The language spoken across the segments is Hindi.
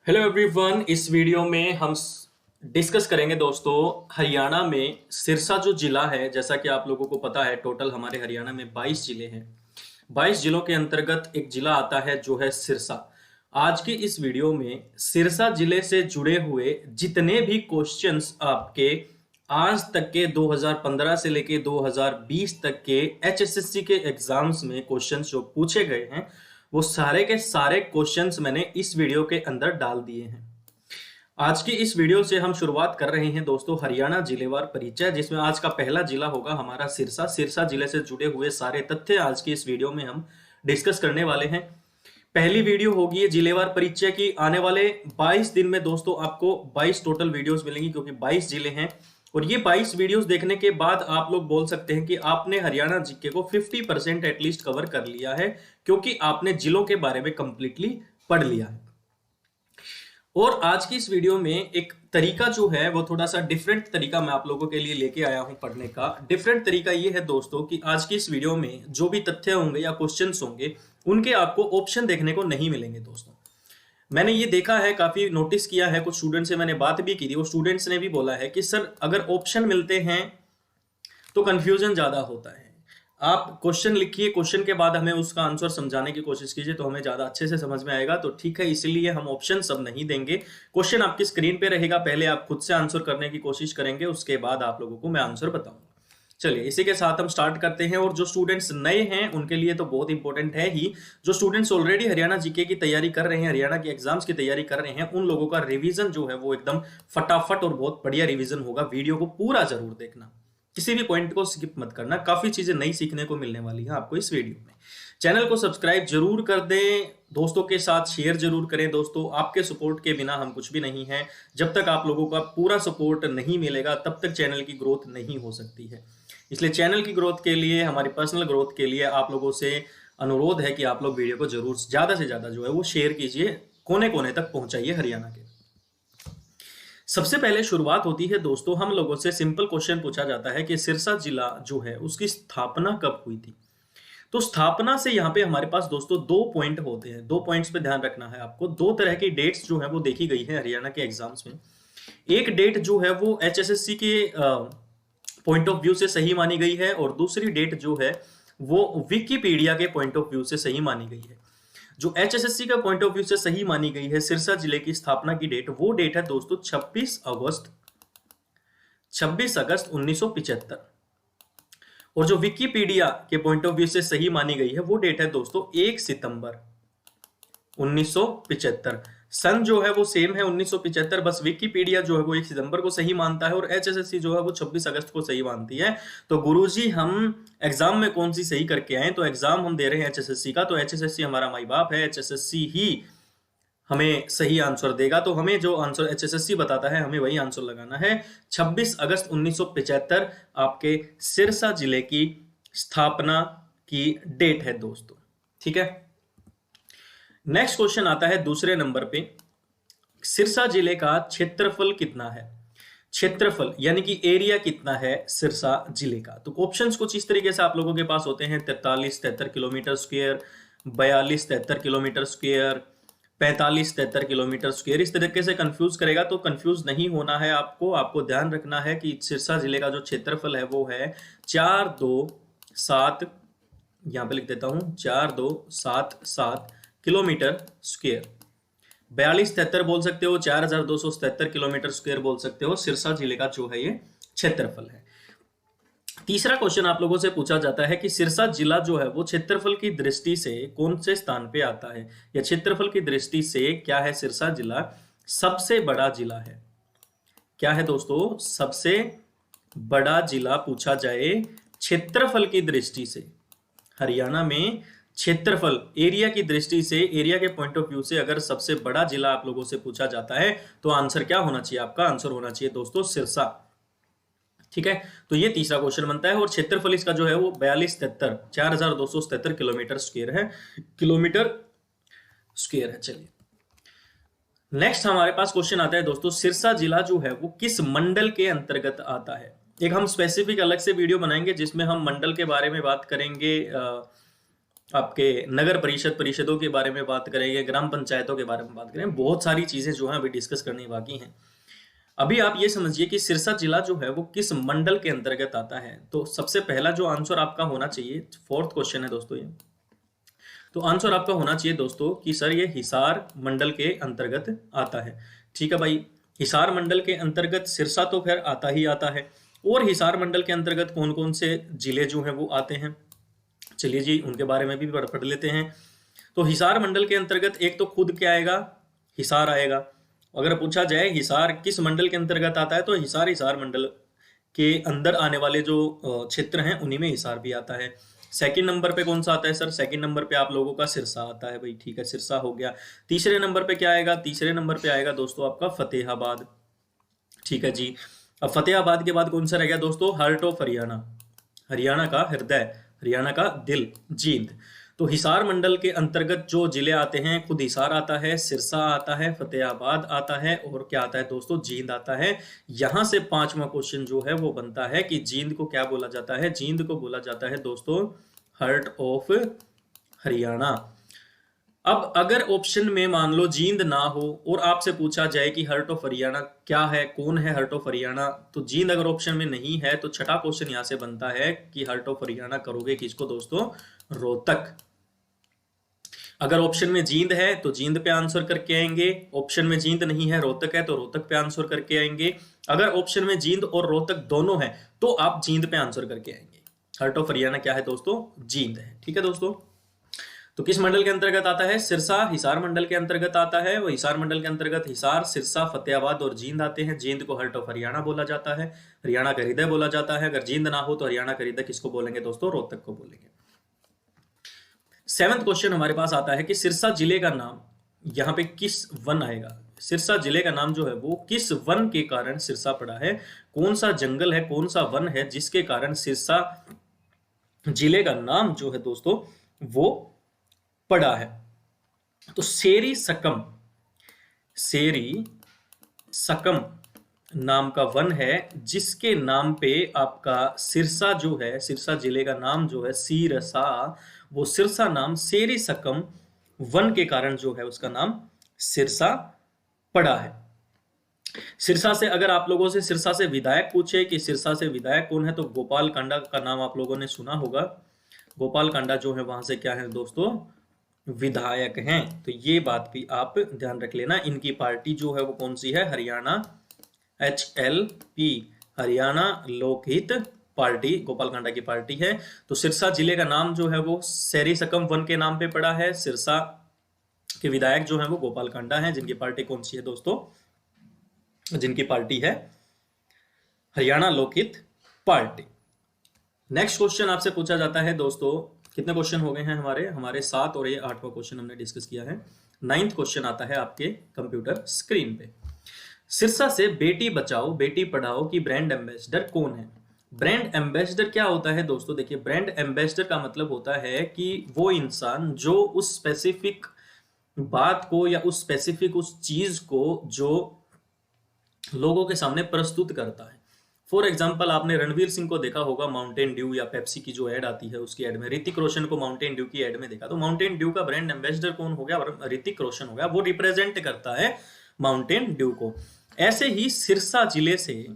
Hello everyone. इस वीडियो में हम डिस्कस करेंगे दोस्तों हरियाणा में सिरसा जो जिला है। जैसा कि आप लोगों को पता है टोटल हमारे हरियाणा में 22 जिले हैं। 22 जिलों के अंतर्गत एक जिला आता है जो है सिरसा। आज की इस वीडियो में सिरसा जिले से जुड़े हुए जितने भी क्वेश्चंस आपके आज तक के 2015 से लेके 2020 तक के एचएसएससी के एग्जाम्स में क्वेश्चंस जो पूछे गए हैं वो सारे के सारे क्वेश्चंस मैंने इस वीडियो के अंदर डाल दिए हैं। आज की इस वीडियो से हम शुरुआत कर रहे हैं दोस्तों हरियाणा जिलेवार परिचय, जिसमें आज का पहला जिला होगा हमारा सिरसा। सिरसा जिले से जुड़े हुए सारे तथ्य आज की इस वीडियो में हम डिस्कस करने वाले हैं। पहली वीडियो होगी ये जिलेवार परिचय की। आने वाले 22 दिन में दोस्तों आपको 22 टोटल वीडियोस मिलेंगी, क्योंकि 22 जिले हैं। और ये 22 वीडियोस देखने के बाद आप लोग बोल सकते हैं कि आपने हरियाणा जीके को 50% एटलीस्ट कवर कर लिया है, क्योंकि आपने जिलों के बारे में कंप्लीटली पढ़ लिया है। और आज की इस वीडियो में एक तरीका जो है वो थोड़ा सा डिफरेंट तरीका मैं आप लोगों के लिए लेके आया हूं पढ़ने का। डिफरेंट तरीका ये है दोस्तों कि आज की इस वीडियो में जो भी तथ्य होंगे या क्वेश्चंस होंगे उनके आपको ऑप्शन देखने को नहीं मिलेंगे दोस्तों। मैंने ये देखा है, काफी नोटिस किया है, कुछ स्टूडेंट से मैंने बात भी की थी, वो स्टूडेंट्स ने भी बोला है कि सर अगर ऑप्शन मिलते हैं तो कंफ्यूजन ज्यादा होता है। आप क्वेश्चन लिखिए, क्वेश्चन के बाद हमें उसका आंसर समझाने की कोशिश कीजिए तो हमें ज्यादा अच्छे से समझ में आएगा। तो ठीक है, इसीलिए हम ऑप्शन सब नहीं देंगे। क्वेश्चन आपकी स्क्रीन पे रहेगा, पहले आप खुद से आंसर करने की कोशिश करेंगे, उसके बाद आप लोगों को मैं आंसर बताऊंगा। चलिए इसी के साथ हम स्टार्ट करते हैं। और जो स्टूडेंट्स नए हैं उनके लिए तो बहुत इंपॉर्टेंट है ही। जो स्टूडेंट्स ऑलरेडी हरियाणा जीके की तैयारी कर रहे हैं, हरियाणा के एग्जाम्स की तैयारी कर रहे हैं, उन लोगों का रिवीजन जो है वो एकदम फटाफट और बहुत बढ़िया रिवीजन होगा। वीडियो को पूरा जरूर देखना, किसी भी पॉइंट को स्किप मत करना। काफी चीजें नई सीखने को मिलने वाली है आपको इस वीडियो में। चैनल को सब्सक्राइब जरूर कर दें, दोस्तों के साथ शेयर जरूर करें। दोस्तों आपके सपोर्ट के बिना हम कुछ भी नहीं है। जब तक आप लोगों का पूरा सपोर्ट नहीं मिलेगा तब तक चैनल की ग्रोथ नहीं हो सकती है। इसलिए चैनल की ग्रोथ के लिए, हमारी पर्सनल ग्रोथ के लिए आप लोगों से अनुरोध है कि आप लोग वीडियो को जरूर ज्यादा से ज्यादा जो है वो शेयर कीजिए, कोने कोने तक पहुंचाइए हरियाणा के। सबसे पहले शुरुआत होती है दोस्तों, हम लोगों से सिंपल क्वेश्चन पूछा जाता है कि सिरसा जिला जो है उसकी स्थापना कब हुई थी। तो स्थापना से यहाँ पे हमारे पास दोस्तों 2 पॉइंट होते हैं। 2 पॉइंट्स पे ध्यान रखना है आपको। 2 तरह की डेट्स जो है वो देखी गई है हरियाणा के एग्जाम्स में। एक डेट जो है वो एचएसएससी के पॉइंट ऑफ व्यू से सही मानी गई है, और दूसरी डेट जो है वो विकिपीडिया के पॉइंट ऑफ व्यू से सही मानी गई है। जो एचएसएससी का पॉइंट ऑफ व्यू से सही मानी गई है सिरसा जिले की स्थापना की डेट, वो डेट है दोस्तों 26 अगस्त 1975। और जो विकिपीडिया के पॉइंट ऑफ व्यू से सही मानी गई है वो डेट है दोस्तों 1 सितंबर 1975। सन जो है वो सेम है 1975, बस विकिपीडिया जो है वो 1 सितंबर को सही मानता है और एचएसएससी जो है वो 26 अगस्त को सही मानती है। तो गुरुजी हम एग्जाम में कौन सी सही करके आए? तो एग्जाम हम दे रहे हैं एचएसएससी का, तो एचएसएससी हमारा माई बाप है। एचएसएससी ही हमें सही आंसर देगा। तो हमें जो आंसर एचएसएससी बताता है हमें वही आंसर लगाना है। 26 अगस्त 1975 आपके सिरसा जिले की स्थापना की डेट है दोस्तों। ठीक है, नेक्स्ट क्वेश्चन आता है दूसरे नंबर पे। सिरसा जिले का क्षेत्रफल कितना है? क्षेत्रफल यानी कि एरिया कितना है सिरसा जिले का? तो ऑप्शंस कुछ इस तरीके से आप लोगों के पास होते हैं। 43-73 kilometre square, 42-73 kilometre square, 45-73 kilometre square. इस तरीके से कंफ्यूज करेगा, तो कंफ्यूज नहीं होना है आपको। आपको ध्यान रखना है कि सिरसा जिले का जो क्षेत्रफल है वो है 4277, यहां पे लिख देता हूं 4277 किलोमीटर स्क्वायर। 42-73 बोल सकते हो, 4277 किलोमीटर स्क्वायर बोल सकते हो। सिरसा जिले का जो है ये क्षेत्रफल है। तीसरा क्वेश्चन आप लोगों से पूछा जाता है कि सिरसा जिला जो है वो क्षेत्रफल की दृष्टि से कौन से स्थान पे आता है, या क्षेत्रफल की दृष्टि से क्या है सिरसा जिला सबसे बड़ा जिला है? क्या है दोस्तों सबसे बड़ा जिला पूछा जाए क्षेत्रफल की दृष्टि से? हरियाणा में क्षेत्रफल एरिया की दृष्टि से, एरिया के पॉइंट ऑफ व्यू से अगर सबसे बड़ा जिला आप लोगों से पूछा जाता है तो आंसर क्या होना चाहिए? आपका आंसर होना चाहिए दोस्तों सिरसा। ठीक है, तो ये तीसरा क्वेश्चन बनता है। और क्षेत्रफल इसका जो है वो 4277 किलोमीटर स्क्वायर है, किलोमीटर स्क्वायर है। चलिए नेक्स्ट हमारे पास क्वेश्चन आता है दोस्तों, सिरसा जिला जो है वो किस मंडल के अंतर्गत आता है? एक हम स्पेसिफिक अलग से वीडियो बनाएंगे जिसमें हम मंडल के बारे में बात करेंगे, आपके नगर परिषदों के बारे में बात करेंगे, ग्राम पंचायतों के बारे में बात करेंगे, बहुत सारी चीजें जो है अभी डिस्कस करनी बाकी हैं। अभी आप ये समझिए कि सिरसा जिला जो है वो किस मंडल के अंतर्गत आता है। तो सबसे पहला जो आंसर आपका होना चाहिए, फोर्थ क्वेश्चन है दोस्तों ये, तो आंसर आपका होना चाहिए दोस्तों कि सर ये हिसार मंडल के अंतर्गत आता है। ठीक है भाई, हिसार मंडल के अंतर्गत सिरसा तो खैर आता ही आता है। और हिसार मंडल के अंतर्गत कौन कौन से जिले जो हैं वो आते हैं, चलिए जी उनके बारे में भी पढ़ लेते हैं। तो हिसार मंडल के अंतर्गत एक तो खुद क्या आएगा, हिसार आएगा। अगर पूछा जाए हिसार किस मंडल के अंतर्गत आता है, तो हिसार मंडल के अंदर आने वाले जो क्षेत्र हैं उन्हीं में हिसार भी आता है। सेकंड नंबर पे कौन सा आता है सर, सेकंड नंबर पे आप लोगों का सिरसा आता है भाई, ठीक है सिरसा हो गया। तीसरे नंबर पे क्या आएगा, तीसरे नंबर पे आएगा दोस्तों आपका फतेहाबाद, ठीक है जी। अब फतेहाबाद के बाद कौन सा रह गया दोस्तों, हार्ट ऑफ हरियाणा, हरियाणा का हृदय, हरियाणा का दिल, जींद। तो हिसार मंडल के अंतर्गत जो जिले आते हैं, खुद हिसार आता है, सिरसा आता है, फतेहाबाद आता है और क्या आता है दोस्तों, जींद आता है। यहां से पांचवा क्वेश्चन जो है वो बनता है कि जींद को क्या बोला जाता है, जींद को बोला जाता है दोस्तों हार्ट ऑफ हरियाणा। अब अगर ऑप्शन में मान लो जींद ना हो और आपसे पूछा जाए कि हार्ट ऑफ हरियाणा क्या है, कौन है हार्ट ऑफ हरियाणा, तो जींद अगर ऑप्शन में नहीं है तो छठा क्वेश्चन यहां से बनता है कि हार्ट ऑफ हरियाणा करोगे किसको दोस्तों, रोहतक। अगर ऑप्शन में जींद है तो जींद पे आंसर करके आएंगे, ऑप्शन में जींद नहीं है रोहतक है तो रोहतक पे आंसर करके आएंगे। अगर ऑप्शन में जींद और रोहतक दोनों है तो आप जींद पे आंसर करके आएंगे। हार्ट ऑफ हरियाणा क्या है दोस्तों, जींद है, ठीक है दोस्तों। तो किस मंडल के अंतर्गत आता है, सिरसा हिसार मंडल के अंतर्गत आता है। वो हिसार मंडल के अंतर्गत हिसार, सिरसा, फतेहाबाद और जींद आते हैं। जींद को हार्ट ऑफ हरियाणा बोला जाता है, हरियाणा का हृदय बोला जाता है। अगर जींद ना हो तो हरियाणा का हृदय किसको बोलेंगे दोस्तों, रोहतक को बोलेंगे। सेवंथ क्वेश्चन हमारे पास आता है कि सिरसा जिले का नाम यहाँ पे किस वन आएगा, सिरसा जिले का नाम जो है वो किस वन के कारण सिरसा पड़ा है, कौन सा जंगल है, कौन सा वन है जिसके कारण सिरसा जिले का नाम जो है दोस्तों वो पड़ा है। तो सेरी सकम नाम का वन है जिसके नाम पे आपका सिरसा जो है, सिरसा जिले का नाम जो है सिरसा, वो सिरसा नाम सेरी सकम वन के कारण जो है उसका नाम सिरसा पड़ा है। सिरसा से अगर आप लोगों से सिरसा से विधायक पूछे कि सिरसा से विधायक कौन है, तो गोपाल कांडा का नाम आप लोगों ने सुना होगा। गोपाल कांडा जो है वहां से क्या है दोस्तों, विधायक हैं। तो ये बात भी आप ध्यान रख लेना। इनकी पार्टी जो है वो कौन सी है, हरियाणा HLP, हरियाणा लोकहित पार्टी गोपाल कांडा की पार्टी है। तो सिरसा जिले का नाम जो है वो सेरी सकम वन के नाम पे पड़ा है। सिरसा के विधायक जो है वो गोपाल कांडा हैं, जिनकी पार्टी कौन सी है दोस्तों, जिनकी पार्टी है Haryana Lokhit party. Next question आपसे पूछा जाता है दोस्तों, कितने क्वेश्चन हो गए हैं हमारे 7 और ये 8वां क्वेश्चन हमने डिस्कस किया है। 9th क्वेश्चन आता है आपके कंप्यूटर स्क्रीन पे। सिरसा से बेटी बचाओ बेटी पढ़ाओ की ब्रांड एम्बेसडर कौन है। ब्रांड एम्बेसडर क्या होता है दोस्तों, देखिए ब्रांड एम्बेसडर का मतलब होता है कि वो इंसान जो उस स्पेसिफिक बात को या उस स्पेसिफिक उस चीज को जो लोगों के सामने प्रस्तुत करता है। फॉर एग्जाम्पल आपने रणवीर सिंह को देखा होगा माउंटेन ड्यू या पेप्सी की जो एड आती है उसकी एड में, ऋतिक रोशन को माउंटेन ड्यू की एड में देखा, तो माउंटेन ड्यू का ब्रांड एम्बेसडर कौन हो गया, ऋतिक रोशन हो गया। वो रिप्रेजेंट करता है माउंटेन ड्यू को। ऐसे ही सिरसा जिले से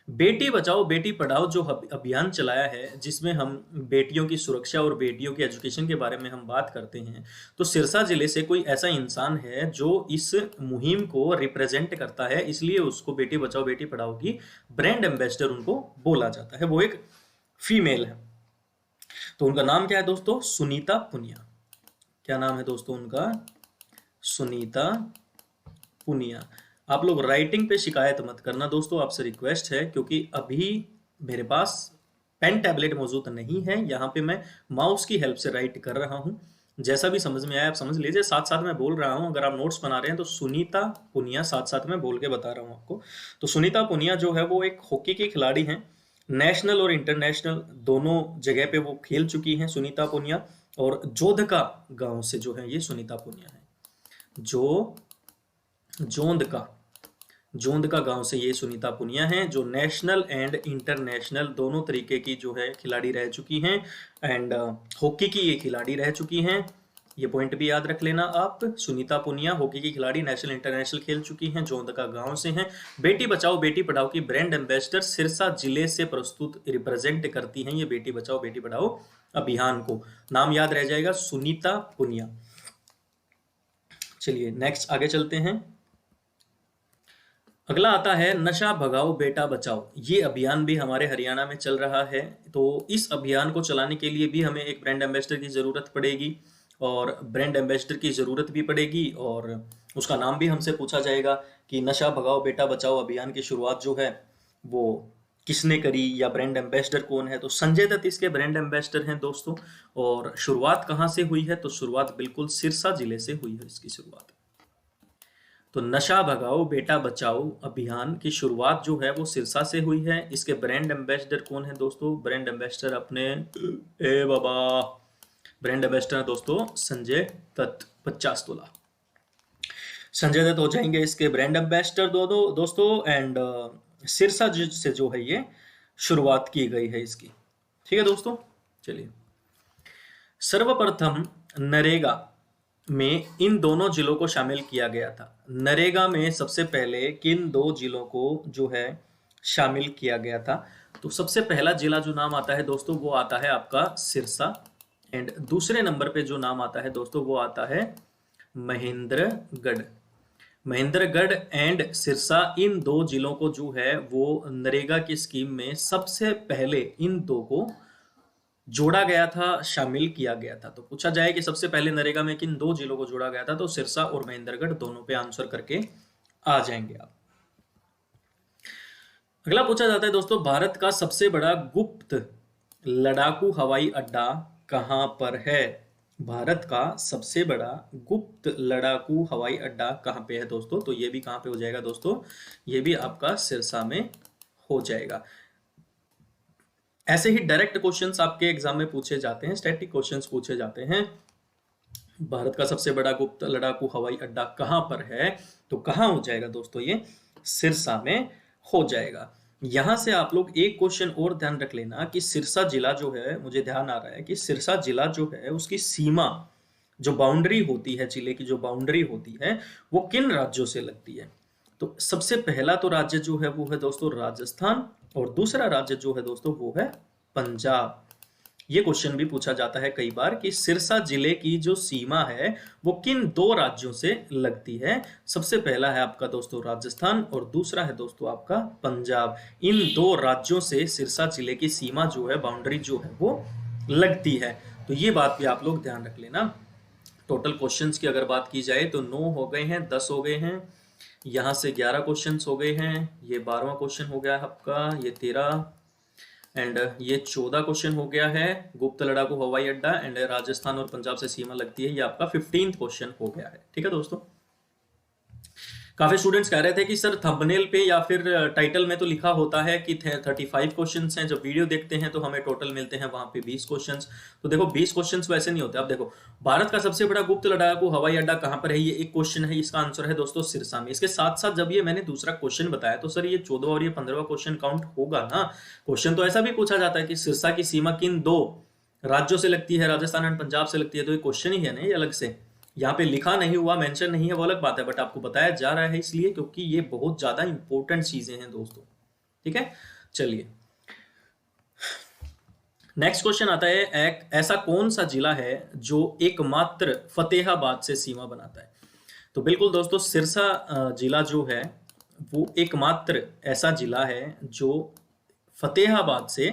बेटी बचाओ बेटी पढ़ाओ जो अभियान चलाया है, जिसमें हम बेटियों की सुरक्षा और बेटियों की एजुकेशन के बारे में हम बात करते हैं, तो सिरसा जिले से कोई ऐसा इंसान है जो इस मुहिम को रिप्रेजेंट करता है, इसलिए उसको बेटी बचाओ बेटी पढ़ाओ की ब्रांड एम्बेसडर उनको बोला जाता है। वो एक फीमेल है। तो उनका नाम क्या है दोस्तों, सुनीता पुनिया। क्या नाम है दोस्तों उनका, सुनीता पुनिया। आप लोग राइटिंग पे शिकायत मत करना दोस्तों, आपसे रिक्वेस्ट है, क्योंकि अभी मेरे पास पेन टैबलेट मौजूद नहीं है। यहाँ पे मैं माउस की हेल्प से राइट कर रहा हूँ। जैसा भी समझ में आया आप समझ लीजिए, साथ साथ में बोल रहा हूँ। अगर आप नोट्स बना रहे हैं तो सुनीता पुनिया साथ साथ में बोल के बता रहा हूँ आपको। तो सुनीता पुनिया जो है वो एक हॉकी की खिलाड़ी हैं, नेशनल और इंटरनेशनल दोनों जगह पे वो खेल चुकी हैं सुनीता पुनिया। और जोधका गांव से जो है ये सुनीता पुनिया है, जो जोंधका जोंद का गांव से ये सुनीता पुनिया हैं, जो नेशनल एंड इंटरनेशनल दोनों तरीके की जो है खिलाड़ी रह चुकी हैं, एंड हॉकी की ये खिलाड़ी रह चुकी हैं। ये पॉइंट भी याद रख लेना आप। सुनीता पुनिया हॉकी की खिलाड़ी, नेशनल इंटरनेशनल खेल चुकी हैं, जोंद का गांव से हैं। बेटी बचाओ बेटी पढ़ाओ की ब्रांड एम्बेसडर सिरसा जिले से प्रस्तुत रिप्रेजेंट करती हैं ये बेटी बचाओ बेटी पढ़ाओ अभियान को। नाम याद रह जाएगा, सुनीता पुनिया। चलिए नेक्स्ट आगे चलते हैं। अगला आता है नशा भगाओ बेटा बचाओ। ये अभियान भी हमारे हरियाणा में चल रहा है। तो इस अभियान को चलाने के लिए भी हमें एक ब्रांड एम्बेसडर की ज़रूरत पड़ेगी, और ब्रांड एम्बेसडर की ज़रूरत भी पड़ेगी, और उसका नाम भी हमसे पूछा जाएगा कि नशा भगाओ बेटा बचाओ अभियान की शुरुआत जो है वो किसने करी, या ब्रांड एम्बेसडर कौन है। तो संजय दत्त इसके ब्रांड एम्बेसडर हैं दोस्तों। और शुरुआत कहाँ से हुई है, तो शुरुआत बिल्कुल सिरसा जिले से हुई है इसकी शुरुआत। तो नशा भगाओ बेटा बचाओ अभियान की शुरुआत जो है वो सिरसा से हुई है। इसके ब्रांड एम्बेसडर कौन है दोस्तों, ब्रांड एम्बेसडर अपने ब्रांड एम्बेसडर दोस्तों संजय दत्त, 50 तोला। संजय दत्त हो जाएंगे इसके ब्रांड एम्बेसडर दोस्तों। एंड सिरसा से जो है ये शुरुआत की गई है इसकी। ठीक है दोस्तों, चलिए। सर्वप्रथम नरेगा में इन दोनों जिलों को शामिल किया गया था। नरेगा में सबसे पहले किन दो जिलों को जो है शामिल किया गया था, तो सबसे पहला जिला जो नाम आता है दोस्तों वो आता है आपका सिरसा, एंड दूसरे नंबर पे जो नाम आता है दोस्तों वो आता है महेंद्रगढ़। महेंद्रगढ़ एंड सिरसा, इन दो जिलों को जो है वो नरेगा की स्कीम में सबसे पहले इन दो को जोड़ा गया था, शामिल किया गया था। तो पूछा जाए कि सबसे पहले नरेगा में किन दो जिलों को जोड़ा गया था, तो सिरसा और महेंद्रगढ़, दोनों पे आंसर करके आ जाएंगे आप। अगला पूछा जाता है दोस्तों, भारत का सबसे बड़ा गुप्त लड़ाकू हवाई अड्डा कहां पर है। भारत का सबसे बड़ा गुप्त लड़ाकू हवाई अड्डा कहां पे है दोस्तों, तो ये भी कहां पे हो जाएगा दोस्तों, ये भी आपका सिरसा में हो जाएगा। ऐसे ही डायरेक्ट क्वेश्चंस आपके एग्जाम में पूछे जाते हैं, स्टैटिक क्वेश्चंस पूछे जाते हैं। भारत का सबसे बड़ा गुप्त लड़ाकू हवाई अड्डा कहां पर है, तो कहां हो जाएगा दोस्तों, ये सिरसा में हो जाएगा। यहां से आप लोग एक क्वेश्चन और ध्यान रख लेना कि सिरसा जिला जो है, मुझे ध्यान आ रहा है कि सिरसा जिला जो है उसकी सीमा, जो बाउंड्री होती है, जिले की जो बाउंड्री होती है वो किन राज्यों से लगती है। तो सबसे पहला तो राज्य जो है वो है दोस्तों राजस्थान, और दूसरा राज्य जो है दोस्तों वो है पंजाब। ये क्वेश्चन भी पूछा जाता है कई बार कि सिरसा जिले की जो सीमा है वो किन दो राज्यों से लगती है। सबसे पहला है आपका दोस्तों राजस्थान, और दूसरा है दोस्तों आपका पंजाब। इन दो राज्यों से सिरसा जिले की सीमा जो है, बाउंड्री जो है वो लगती है। तो ये बात भी आप लोग ध्यान रख लेना। टोटल क्वेश्चंस की अगर बात की जाए तो 9 हो गए हैं, 10 हो गए हैं, यहाँ से 11 क्वेश्चंस हो गए हैं, ये 12वां क्वेश्चन हो गया आपका, ये 13, एंड ये 14 क्वेश्चन हो गया है। गुप्त लड़ाकू हवाई अड्डा एंड राजस्थान और पंजाब से सीमा लगती है, ये आपका 15th क्वेश्चन हो गया है। ठीक है दोस्तों, काफी स्टूडेंट्स कह रहे थे कि सर थंबनेल पे या फिर टाइटल में तो लिखा होता है कि 35 क्वेश्चंस हैं, जब वीडियो देखते हैं तो हमें टोटल मिलते हैं वहां पे 20 क्वेश्चंस। तो देखो 20 क्वेश्चंस वैसे नहीं होते। अब देखो, भारत का सबसे बड़ा गुप्त लड़ाकू हवाई अड्डा कहां पर है, ये एक क्वेश्चन है, इसका आंसर है दोस्तों सिरसा में। इसके साथ साथ जब ये मैंने दूसरा क्वेश्चन बताया तो सर ये 14 और ये 15वां क्वेश्चन काउंट होगा ना। क्वेश्चन तो ऐसा भी पूछा जाता है कि सिरसा की सीमा किन दो राज्यों से लगती है, राजस्थान एंड पंजाब से लगती है, तो ये क्वेश्चन ही है ना, ये अलग से यहाँ पे लिखा नहीं हुआ, मेंशन नहीं है, वो अलग बात है, बट आपको बताया जा रहा है इसलिए क्योंकि ये बहुत ज्यादा इंपॉर्टेंट चीजें हैं दोस्तों। ठीक है, चलिए नेक्स्ट क्वेश्चन आता है, एक ऐसा कौन सा जिला है जो एकमात्र फतेहाबाद से सीमा बनाता है। तो बिल्कुल दोस्तों, सिरसा जिला जो है वो एकमात्र ऐसा जिला है जो फतेहाबाद से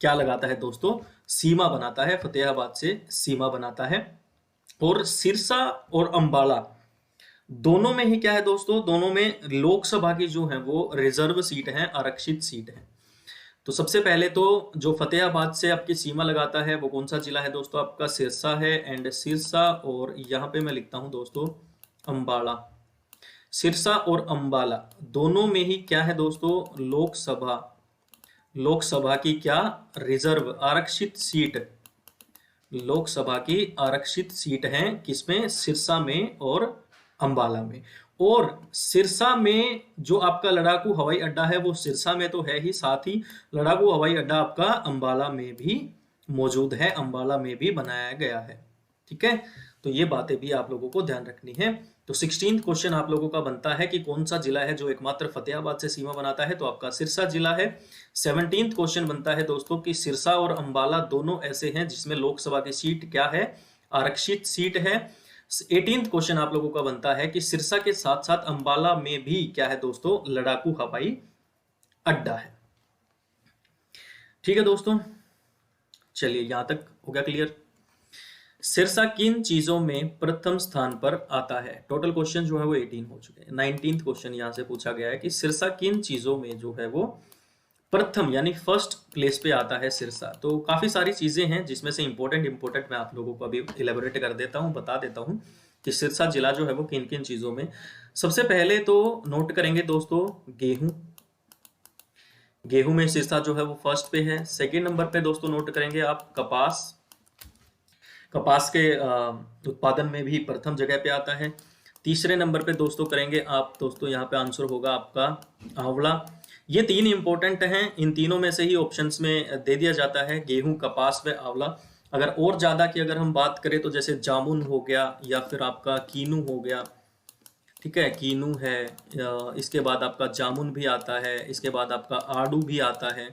क्या लगाता है दोस्तों, सीमा बनाता है, फतेहाबाद से सीमा बनाता है। और सिरसा और अंबाला दोनों में ही क्या है दोस्तों, दोनों में लोकसभा की जो है वो रिजर्व सीट है, आरक्षित सीट है। तो सबसे पहले तो जो फतेहाबाद से आपकी सीमा लगाता है वो कौन सा जिला है दोस्तों, आपका सिरसा है, एंड सिरसा और यहाँ पे मैं लिखता हूं दोस्तों अंबाला। सिरसा और अंबाला दोनों में ही क्या है दोस्तों, लोकसभा की क्या, रिजर्व आरक्षित सीट, लोकसभा की आरक्षित सीट है, किसमें, सिरसा में और अंबाला में। और सिरसा में जो आपका लड़ाकू हवाई अड्डा है वो सिरसा में तो है ही, साथ ही लड़ाकू हवाई अड्डा आपका अंबाला में भी मौजूद है, अंबाला में भी बनाया गया है। ठीक है, तो ये बातें भी आप लोगों को ध्यान रखनी है। तो 16th क्वेश्चन आप लोगों का बनता है कि कौन सा जिला है जो एकमात्र फतेहाबाद से सीमा बनाता है, तो आपका सिरसा जिला है। 17th क्वेश्चन बनता है दोस्तों कि सिरसा और अंबाला दोनों ऐसे हैं जिसमें लोकसभा की सीट क्या है, आरक्षित सीट है। 18th क्वेश्चन आप लोगों का बनता है कि सिरसा के साथ साथ अंबाला में भी क्या है दोस्तों, लड़ाकू हवाई अड्डा है। ठीक है दोस्तों, चलिए यहां तक हो गया क्लियर। सिरसा किन चीजों में प्रथम स्थान पर आता है? टोटल क्वेश्चन जो है वो 18 हो चुके हैं। 19th क्वेश्चन यहां से पूछा गया है कि सिरसा किन चीजों में जो है वो प्रथम यानी फर्स्ट प्लेस पे आता है सिरसा। तो काफी सारी चीजें हैं जिसमें से इंपॉर्टेंट मैं आप लोगों को अभी इलेबोरेट कर देता हूं, बता देता हूं कि सिरसा जिला जो है वो किन किन चीजों में। सबसे पहले तो नोट करेंगे दोस्तों गेहूं, गेहूं में सिरसा जो है वो फर्स्ट पे है। सेकेंड नंबर पे दोस्तों नोट करेंगे आप कपास, कपास के उत्पादन में भी प्रथम जगह पे आता है। तीसरे नंबर पे दोस्तों करेंगे आप, दोस्तों यहाँ पे आंसर होगा आपका आंवला। ये तीन इंपॉर्टेंट हैं, इन तीनों में से ही ऑप्शंस में दे दिया जाता है, गेहूं, कपास व आंवला। अगर और ज्यादा की अगर हम बात करें तो जैसे जामुन हो गया या फिर आपका कीनू हो गया, ठीक है, कीनू है, इसके बाद आपका जामुन भी आता है, इसके बाद आपका आड़ू भी आता है।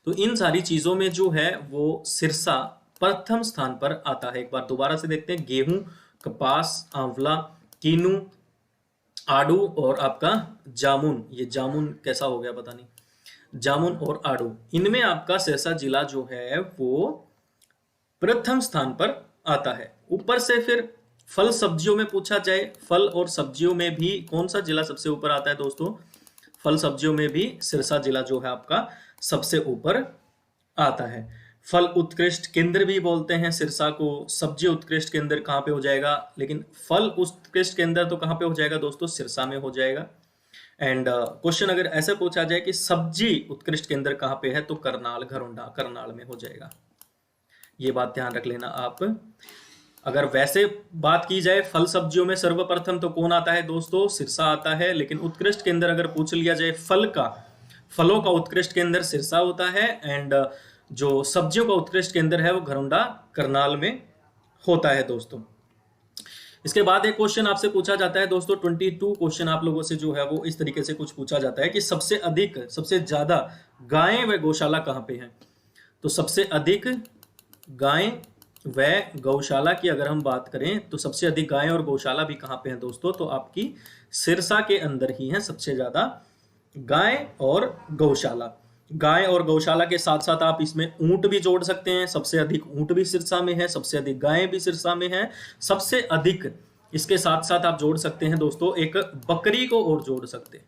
तो इन सारी चीजों में जो है वो सिरसा प्रथम स्थान पर आता है। एक बार दोबारा से देखते हैं, गेहूं, कपास, आंवला, कीनू, आड़ू और आपका जामुन। ये जामुन कैसा हो गया पता नहीं, जामुन और आड़ू, इनमें आपका सिरसा जिला जो है वो प्रथम स्थान पर आता है। ऊपर से फिर फल सब्जियों में पूछा जाए, फल और सब्जियों में भी कौन सा जिला सबसे ऊपर आता है दोस्तों? फल सब्जियों में भी सिरसा जिला जो है आपका सबसे ऊपर आता है। फल उत्कृष्ट केंद्र भी बोलते हैं सिरसा को, सब्जी उत्कृष्ट केंद्र कहाँ पे हो जाएगा, लेकिन फल उत्कृष्ट केंद्र तो कहाँ पे हो जाएगा दोस्तों? सिरसा में हो जाएगा। एंड क्वेश्चन अगर ऐसे पूछा जाए कि सब्जी उत्कृष्ट केंद्र कहाँ पे है, तो करनाल, घरोंडा, करनाल में हो जाएगा। ये बात ध्यान रख लेना आप। अगर वैसे बात की जाए फल सब्जियों में सर्वप्रथम तो कौन आता है दोस्तों? सिरसा आता है। लेकिन उत्कृष्ट केंद्र अगर पूछ लिया जाए फल का, फलों का उत्कृष्ट केंद्र सिरसा होता है, एंड जो सब्जियों का उत्कृष्ट केंद्र है वो घरोंडा, करनाल में होता है दोस्तों। इसके बाद एक क्वेश्चन आपसे पूछा जाता है दोस्तों, 22 क्वेश्चन आप लोगों से जो है वो इस तरीके से कुछ पूछा जाता है कि सबसे अधिक, सबसे ज्यादा गायें व गौशाला कहाँ पे हैं? तो सबसे अधिक गायें व गौशाला की अगर हम बात करें तो सबसे अधिक गायें और गौशाला भी कहाँ पे हैं दोस्तों? तो आपकी सिरसा के अंदर ही है सबसे ज्यादा गाय और गौशाला। गाय और गौशाला के साथ साथ आप इसमें ऊंट भी जोड़ सकते हैं, सबसे अधिक ऊंट भी सिरसा में है, सबसे अधिक गायें भी सिरसा में है, सबसे अधिक इसके साथ साथ आप जोड़ सकते हैं दोस्तों एक बकरी को और जोड़ सकते हैं।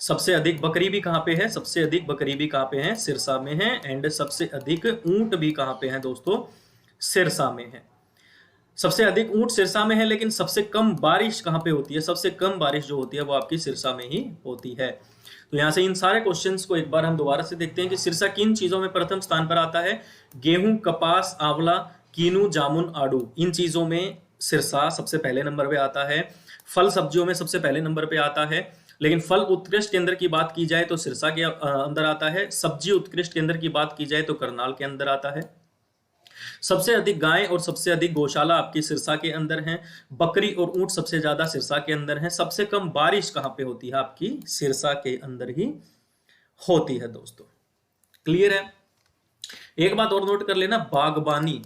सबसे अधिक बकरी भी कहाँ पे है? सबसे अधिक बकरी भी कहाँ पे है? सिरसा में है। एंड सबसे अधिक ऊंट भी कहाँ पे है दोस्तों? सिरसा में है। सबसे अधिक ऊंट सिरसा में है, लेकिन सबसे कम बारिश कहाँ पे होती है? सबसे कम बारिश जो होती है वो आपकी सिरसा में ही होती है। तो यहां से इन सारे क्वेश्चंस को एक बार हम दोबारा से देखते हैं कि सिरसा किन चीजों में प्रथम स्थान पर आता है? गेहूं, कपास, आंवला, कीनू, जामुन, आड़ू, इन चीजों में सिरसा सबसे पहले नंबर पे आता है। फल सब्जियों में सबसे पहले नंबर पे आता है। लेकिन फल उत्कृष्ट केंद्र की बात की जाए तो सिरसा के अंदर आता है। सब्जी उत्कृष्ट केंद्र की बात की जाए तो करनाल के अंदर आता है। सबसे अधिक गाय और सबसे अधिक गौशाला आपकी सिरसा के अंदर हैं। बकरी और ऊंट सबसे ज्यादा सिरसा के अंदर हैं। सबसे कम बारिश कहां पे होती है? आपकी सिरसा के अंदर ही होती है दोस्तों। क्लियर है? एक बात और नोट कर लेना, बागवानी,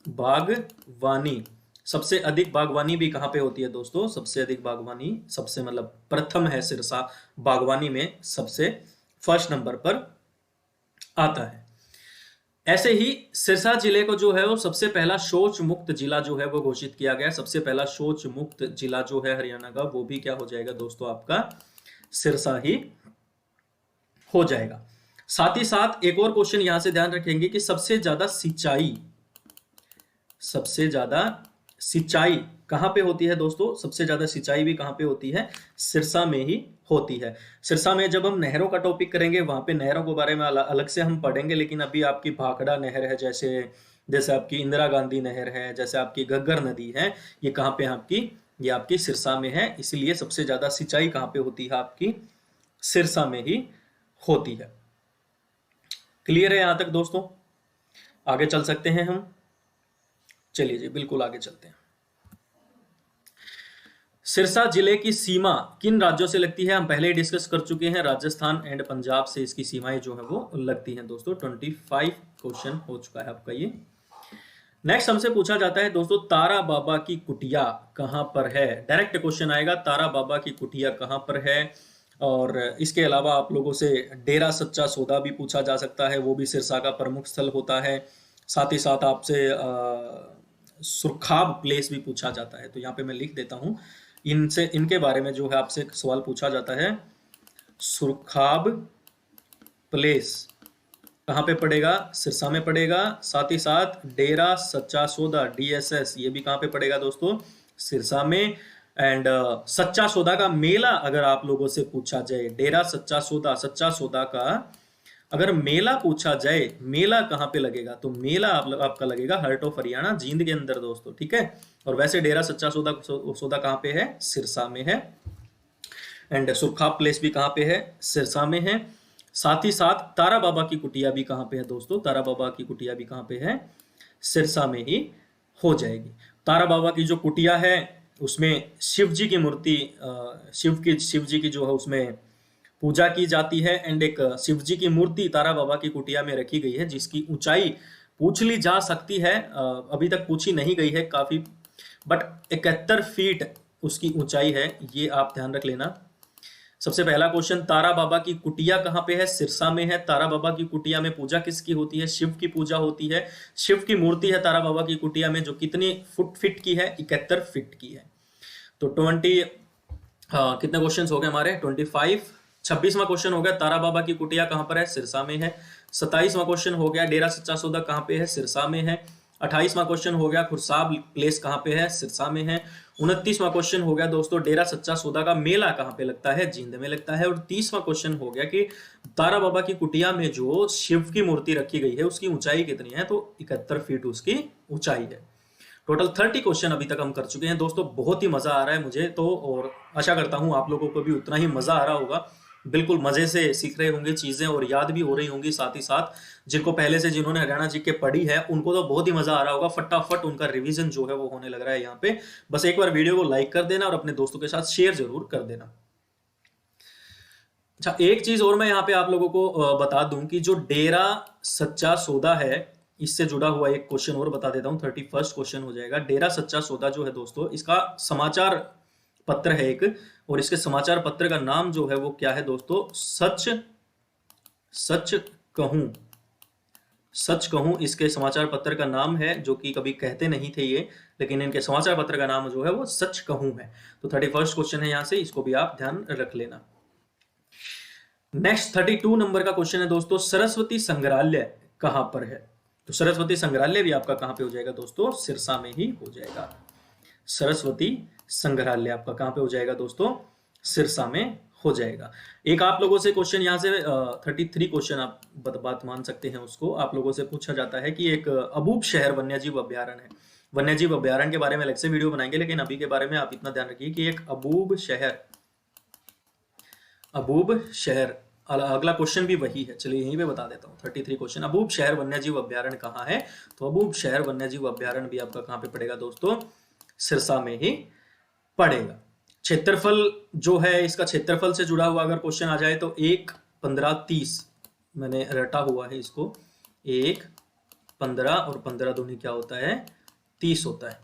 बागवानी सबसे अधिक बागवानी भी कहां पे होती है दोस्तों? सबसे अधिक बागवानी, सबसे मतलब प्रथम है सिरसा, बागवानी में सबसे फर्स्ट नंबर पर आता है। ऐसे ही सिरसा जिले को जो है वो सबसे पहला शौच मुक्त जिला जो है वो घोषित किया गया। सबसे पहला शौच मुक्त जिला जो है हरियाणा का, वो भी क्या हो जाएगा दोस्तों? आपका सिरसा ही हो जाएगा। साथ ही साथ एक और क्वेश्चन यहां से ध्यान रखेंगे कि सबसे ज्यादा सिंचाई, सबसे ज्यादा सिंचाई कहां पे होती है दोस्तों? सबसे ज्यादा सिंचाई भी कहां पे होती है? सिरसा में ही होती है। सिरसा में जब हम नहरों का टॉपिक करेंगे वहां पे नहरों के बारे में अलग से हम पढ़ेंगे, लेकिन अभी आपकी भाखड़ा नहर है, जैसे आपकी इंदिरा गांधी नहर है, जैसे आपकी घग्गर नदी है, ये कहां पे आपकी ये आपकी सिरसा में है, इसलिए सबसे ज्यादा सिंचाई कहाँ पे होती है? आपकी सिरसा में ही होती है। क्लियर है यहां तक दोस्तों? आगे चल सकते हैं हम। चलिए जी, बिल्कुल आगे चलते हैं। सिरसा जिले की सीमा किन राज्यों से लगती है? हम पहले ही डिस्कस कर चुके हैं, राजस्थान एंड पंजाब से इसकी सीमाएं जो है वो लगती हैं दोस्तों। 25 क्वेश्चन हो चुका है आपका ये। नेक्स्ट हमसे पूछा जाता है दोस्तों, तारा बाबा की कुटिया कहां पर है? डायरेक्ट क्वेश्चन आएगा, तारा बाबा की कुटिया कहां पर है। और इसके अलावा आप लोगों से डेरा सच्चा सौदा भी पूछा जा सकता है, वो भी सिरसा का प्रमुख स्थल होता है। साथ ही साथ आपसे सुरखाब प्लेस भी पूछा जाता है, तो यहाँ पे मैं लिख देता हूँ, इनसे इनके बारे में जो है आपसे सवाल पूछा जाता है। सुरखाब प्लेस कहाँ पे पड़ेगा? सिरसा में पड़ेगा। साथ ही साथ डेरा सच्चा सौदा DSS, ये भी कहाँ पे पड़ेगा दोस्तों? सिरसा में। एंड सच्चा सौदा का मेला अगर आप लोगों से पूछा जाए, डेरा सच्चा सौदा का अगर मेला पूछा जाए, मेला कहाँ पे लगेगा? तो मेला आपका लगेगा हार्ट ऑफ हरियाणा, जींद के अंदर दोस्तों, ठीक है। और वैसे डेरा सच्चा सौदा कहाँ पे है? सिरसा में है। एंड सुरखा प्लेस भी कहाँ पे है? सिरसा में है। साथ ही साथ तारा बाबा की कुटिया भी कहाँ पे है दोस्तों? तारा बाबा की कुटिया भी कहाँ पे है? सिरसा में ही हो जाएगी। तारा बाबा की जो कुटिया है उसमें शिव जी की मूर्ति, शिव जी की जो है उसमें पूजा की जाती है। एंड एक शिव जी की मूर्ति तारा बाबा की कुटिया में रखी गई है, जिसकी ऊंचाई पूछ ली जा सकती है, अभी तक पूछी नहीं गई है काफी, बट 71 फीट उसकी ऊंचाई है, ये आप ध्यान रख लेना। सबसे पहला क्वेश्चन, तारा बाबा की कुटिया कहाँ पे है? सिरसा में है। तारा बाबा की कुटिया में पूजा किसकी होती है? शिव की पूजा होती है। शिव की मूर्ति है तारा बाबा की कुटिया में, जो कितनी फीट की है? 71 फीट की है। तो 20 कितने क्वेश्चन हो गए हमारे? 25। 26वां क्वेश्चन हो गया, तारा बाबा की कुटिया कहाँ पर है? सिरसा में है। 27वां क्वेश्चन हो गया, डेरा सच्चा सौदा कहाँ पे है? सिरसा में है। 28वां क्वेश्चन हो गया, खुरसाब प्लेस कहाँ पे है? सिरसा में है। 29वां क्वेश्चन हो गया दोस्तों, डेरा सच्चा सौदा का मेला कहाँ पे लगता है? जींद में लगता है। और 30वां क्वेश्चन हो गया कि तारा बाबा की कुटिया में जो शिव की मूर्ति रखी गई है उसकी ऊंचाई कितनी है? तो 71 फीट उसकी ऊंचाई है। टोटल 30 क्वेश्चन अभी तक हम कर चुके हैं दोस्तों। बहुत ही मजा आ रहा है मुझे तो, और आशा करता हूं आप लोगों को भी उतना ही मजा आ रहा होगा। बिल्कुल मजे से सीख रहे होंगे चीजें और याद भी हो रही होंगी। साथ ही साथ जिनको पहले से जिन्होंने हरियाणा जीके पढ़ी है उनको तो बहुत ही मजा आ रहा होगा, फटाफट उनका रिवीजन जो है वो होने लग रहा है यहाँ पे। बस एक बार वीडियो को लाइक कर देना और अपने दोस्तों के साथ शेयर जरूर कर देना। अच्छा, एक चीज और मैं यहाँ पे आप लोगों को बता दूं कि जो डेरा सच्चा सौदा है, इससे जुड़ा हुआ एक क्वेश्चन और बता देता हूँ। 31st क्वेश्चन हो जाएगा। डेरा सच्चा सौदा जो है दोस्तों, इसका समाचार पत्र है एक, और इसके समाचार पत्र का नाम जो है वो क्या है दोस्तों? सच कहूं। सच कहूं इसके समाचार पत्र का नाम है, जो कि कभी कहते नहीं थे ये, लेकिन इनके समाचार पत्र का नाम जो है वो सच कहूं है। तो 31st क्वेश्चन है यहाँ से, इसको भी आप ध्यान रख लेना। नेक्स्ट 32 नंबर का क्वेश्चन है दोस्तों, सरस्वती संग्रहालय कहां पर है? तो सरस्वती संग्रहालय भी आपका कहां पे हो जाएगा दोस्तों? सिरसा में ही हो जाएगा। सरस्वती संग्रहालय आपका कहां पे हो जाएगा दोस्तों? सिरसा में हो जाएगा। एक आप लोगों से क्वेश्चन यहाँ से 33 क्वेश्चन आप बात मान सकते हैं उसको। आप लोगों से पूछा जाता है कि एक अबूब शहर वन्यजीव अभ्यारण्य है। वन्यजीव अभ्यारण्य के बारे में अलग से वीडियो बनाएंगे, लेकिन अभी के बारे में आप इतना ध्यान रखिए कि एक अबूब शहर, अगला क्वेश्चन भी वही है। चलिए यहीं पे बता देता हूँ। 33 क्वेश्चन, अबूब शहर वन्यजीव अभ्यारण्य कहाँ है? तो अबूब शहर वन्यजीव अभ्यारण्य भी आपका कहाँ पे पड़ेगा दोस्तों? सिरसा में ही पड़ेगा। क्षेत्रफल जो है, इसका क्षेत्रफल से जुड़ा हुआ अगर क्वेश्चन आ जाए तो 1, 15, 30, मैंने रटा हुआ है इसको। 1, 15 और 15 दूनी क्या होता है? 30 होता है,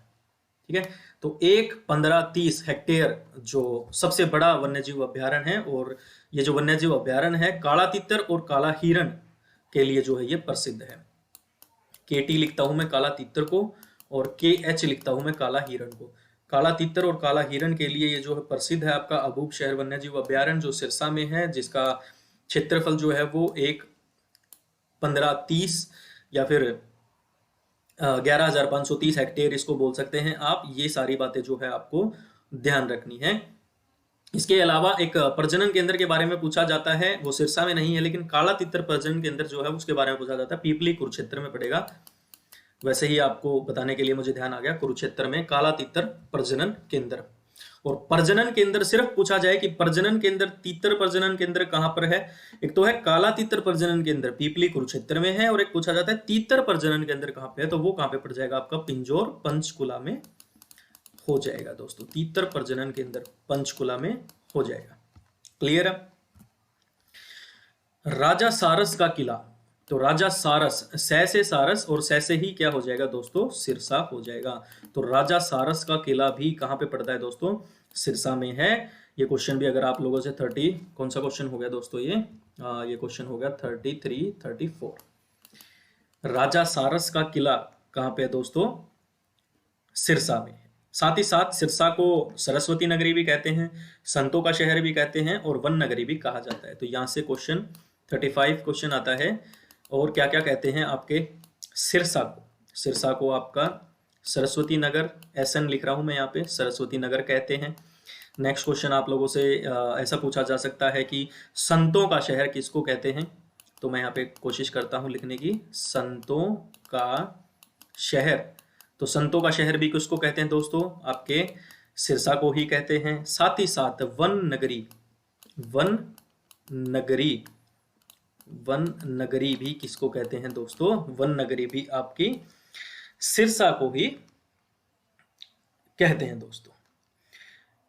ठीक है। तो 1, 15, 30 हेक्टेयर जो सबसे बड़ा वन्यजीव अभ्यारण्य है। और ये जो वन्यजीव अभ्यारण्य है काला तितर और काला हिरण के लिए जो है ये प्रसिद्ध है। KT लिखता हूं मैं काला तितर को, और KH लिखता हूं मैं काला हिरण को। काला तितर और काला हिरण के लिए ये जो है प्रसिद्ध है आपका अबूब शहर वन्यजीव अभ्यारण्य, जो सिरसा में है, जिसका क्षेत्रफल जो है वो 1, 15, 30 या फिर 11,530 हेक्टेयर इसको बोल सकते हैं आप। ये सारी बातें जो है आपको ध्यान रखनी है। इसके अलावा एक प्रजनन केंद्र के बारे में पूछा जाता है, वो सिरसा में नहीं है, लेकिन काला तितर प्रजनन केंद्र जो है उसके बारे में पूछा जाता है। पीपली कुरुक्षेत्र में पड़ेगा। वैसे ही आपको बताने के लिए मुझे ध्यान आ गया, कुरुक्षेत्र में काला तितर प्रजनन केंद्र। और प्रजनन केंद्र सिर्फ पूछा जाए कि प्रजनन केंद्र, तीतर प्रजनन केंद्र कहां पर है। एक तो है काला तीतर प्रजनन केंद्र पीपली कुरुक्षेत्र में है, और एक पूछा जाता है तीतर प्रजनन केंद्र कहां पे है, तो वो कहां पे पड़ जाएगा आपका पिंजौर पंचकुला में हो जाएगा दोस्तों। तीतर प्रजनन केंद्र पंचकुला में हो जाएगा। क्लियर है। राजा सारस का किला, तो राजा सारस, सै से सारस और सै से ही क्या हो जाएगा दोस्तों, सिरसा हो जाएगा। तो राजा सारस का किला भी कहां पे पड़ता है दोस्तों, सिरसा में है। ये क्वेश्चन भी अगर आप लोगों से 30, कौन सा क्वेश्चन हो गया दोस्तों ये क्वेश्चन हो गया 33, 34। राजा सारस का किला कहां पे है दोस्तों, सिरसा में। साथ ही साथ सिरसा को सरस्वती नगरी भी कहते हैं, संतों का शहर भी कहते हैं, और वन नगरी भी कहा जाता है। तो यहां से क्वेश्चन 35 क्वेश्चन आता है। और क्या क्या कहते हैं आपके सिरसा को, सिरसा को आपका सरस्वती नगर, एसएन लिख रहा हूं मैं यहाँ पे, सरस्वती नगर कहते हैं। नेक्स्ट क्वेश्चन आप लोगों से ऐसा पूछा जा सकता है कि संतों का शहर किसको कहते हैं, तो मैं यहाँ पे कोशिश करता हूं लिखने की, संतों का शहर। तो संतों का शहर भी किसको कहते हैं दोस्तों, आपके सिरसा को ही कहते हैं। साथ ही साथ वन नगरी, वन नगरी, वन नगरी भी किसको कहते हैं दोस्तों, वन नगरी भी आपकी सिरसा को ही कहते हैं दोस्तों।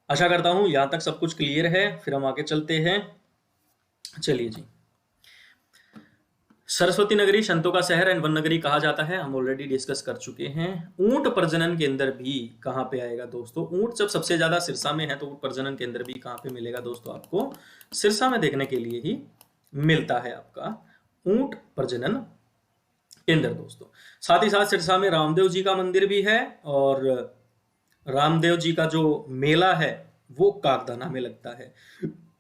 आशा करता हूं यहां तक सब कुछ क्लियर है। फिर हम आगे चलते हैं। चलिए जी, सरस्वती नगरी संतों का शहर एंड वन नगरी कहा जाता है, हम ऑलरेडी डिस्कस कर चुके हैं। ऊंट प्रजनन केंद्र भी कहां पे आएगा दोस्तों, ऊंट जब सबसे ज्यादा सिरसा में है तो ऊंट प्रजनन केंद्र भी कहां पे मिलेगा दोस्तों, आपको सिरसा में देखने के लिए ही मिलता है आपका ऊंट प्रजनन केंद्र दोस्तों। साथ ही साथ सिरसा में रामदेव जी का मंदिर भी है, और रामदेव जी का जो मेला है वो कागदाना में लगता है।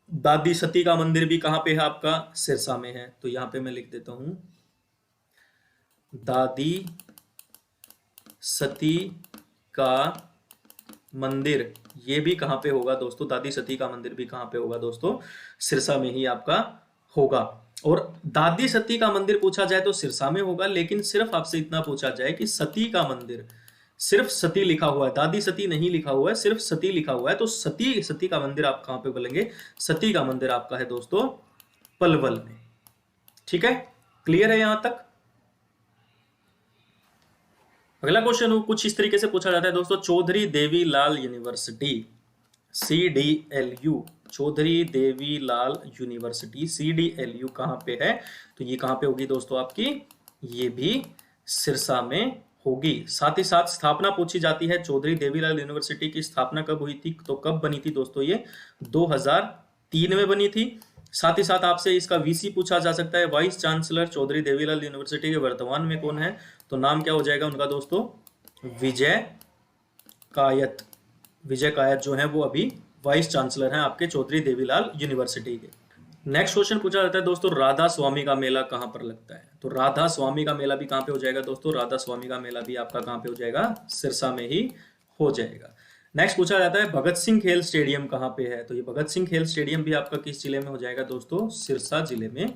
दादी सती का मंदिर भी कहां पे है आपका, सिरसा में है। तो यहां पे मैं लिख देता हूं दादी सती का मंदिर, ये भी कहां पे होगा दोस्तों, दादी सती का मंदिर भी कहां पे होगा दोस्तों, सिरसा में ही आपका होगा। और दादी सती का मंदिर पूछा जाए तो सिरसा में होगा, लेकिन सिर्फ आपसे इतना पूछा जाए कि सती का मंदिर, सिर्फ सती लिखा हुआ है, दादी सती नहीं लिखा हुआ है, सिर्फ सती लिखा हुआ है, तो सती का मंदिर आप कहां पे बोलेंगे, सती का मंदिर आपका है दोस्तों पलवल में। ठीक है, क्लियर है यहां तक। अगला क्वेश्चन कुछ इस तरीके से पूछा जाता है दोस्तों, Chaudhary Devi Lal university, CDLU, Chaudhary Devi Lal university CDLU कहां पे है, तो ये कहां पे होगी दोस्तों आपकी, ये भी सिरसा में होगी। साथ ही साथ स्थापना पूछी जाती है, चौधरी देवीलाल यूनिवर्सिटी की स्थापना कब हुई थी, तो कब बनी थी दोस्तों, ये 2003 में बनी थी। साथ ही साथ आपसे इसका VC पूछा जा सकता है, vice chancellor Chaudhary Devilal university के वर्तमान में कौन है, तो नाम क्या हो जाएगा उनका दोस्तों, विजय कायत। विजय कायत जो है वो अभी वाइस चांसलर हैं आपके चौधरी देवीलाल यूनिवर्सिटी के। नेक्स्ट क्वेश्चन पूछा जाता है दोस्तों, राधा स्वामी का मेला कहां पर लगता है, तो राधा स्वामी का मेला भी कहां पे हो जाएगा दोस्तों, राधा स्वामी का मेला भी आपका कहां पे हो जाएगा, सिरसा में ही हो जाएगा। नेक्स्ट पूछा जाता है, भगत सिंह खेल स्टेडियम कहां पे है, तो ये भगत सिंह खेल स्टेडियम भी आपका किस जिले में हो जाएगा दोस्तों, सिरसा जिले में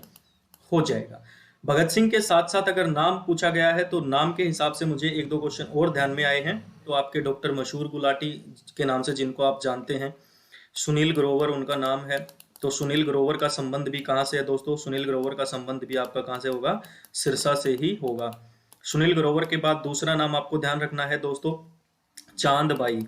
हो जाएगा। भगत सिंह के साथ साथ अगर नाम पूछा गया है तो नाम के हिसाब से मुझे 1-2 क्वेश्चन और ध्यान में आए हैं। तो आपके डॉक्टर मशहूर गुलाटी के नाम से जिनको आप जानते हैं, सुनील ग्रोवर उनका नाम है, तो सुनील ग्रोवर का संबंध भी कहां से है दोस्तों, सुनील ग्रोवर का संबंध भी आपका कहां से होगा, सिरसा से ही होगा। सुनील ग्रोवर के बाद दूसरा नाम आपको ध्यान रखना है दोस्तों, चांदबाई।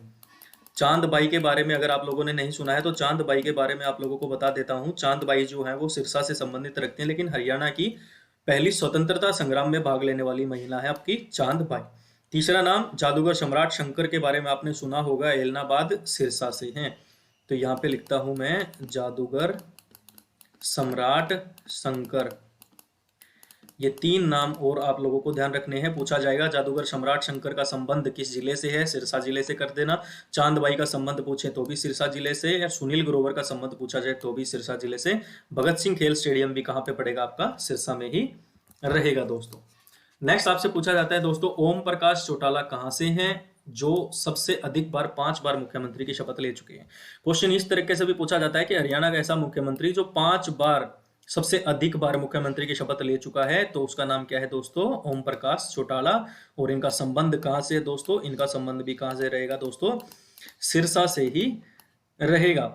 चांदबाई के बारे में अगर आप लोगों ने नहीं सुना है तो चांदबाई के बारे में आप लोगों को बता देता हूं। चांदबाई जो है वो सिरसा से संबंधित रखते हैं, लेकिन हरियाणा की पहली स्वतंत्रता संग्राम में भाग लेने वाली महिला है आपकी चांदबाई। तीसरा नाम जादूगर सम्राट शंकर के बारे में आपने सुना होगा, एलनाबाद सिरसा से हैं। तो यहाँ पे लिखता हूं मैं जादूगर सम्राट शंकर। ये 3 नाम और आप लोगों को ध्यान रखने हैं। पूछा जाएगा जादूगर सम्राट शंकर का संबंध किस जिले से है, सिरसा जिले से कर देना। चांदबाई का संबंध पूछे तो भी सिरसा जिले से, या सुनील ग्रोवर का संबंध पूछा जाए तो भी सिरसा जिले से। भगत सिंह खेल स्टेडियम भी कहां पे पड़ेगा आपका, सिरसा में ही रहेगा दोस्तों। नेक्स्ट आपसे पूछा जाता है दोस्तों, ओम प्रकाश चौटाला कहां से हैं, जो सबसे अधिक बार 5 बार मुख्यमंत्री की शपथ ले चुके हैं। क्वेश्चन इस तरीके से भी पूछा जाता है कि हरियाणा का ऐसा मुख्यमंत्री जो 5 बार सबसे अधिक बार मुख्यमंत्री की शपथ ले चुका है, तो उसका नाम क्या है दोस्तों, ओम प्रकाश चौटाला। और इनका संबंध कहां से है दोस्तों, इनका संबंध भी कहां से रहेगा दोस्तों, सिरसा से ही रहेगा।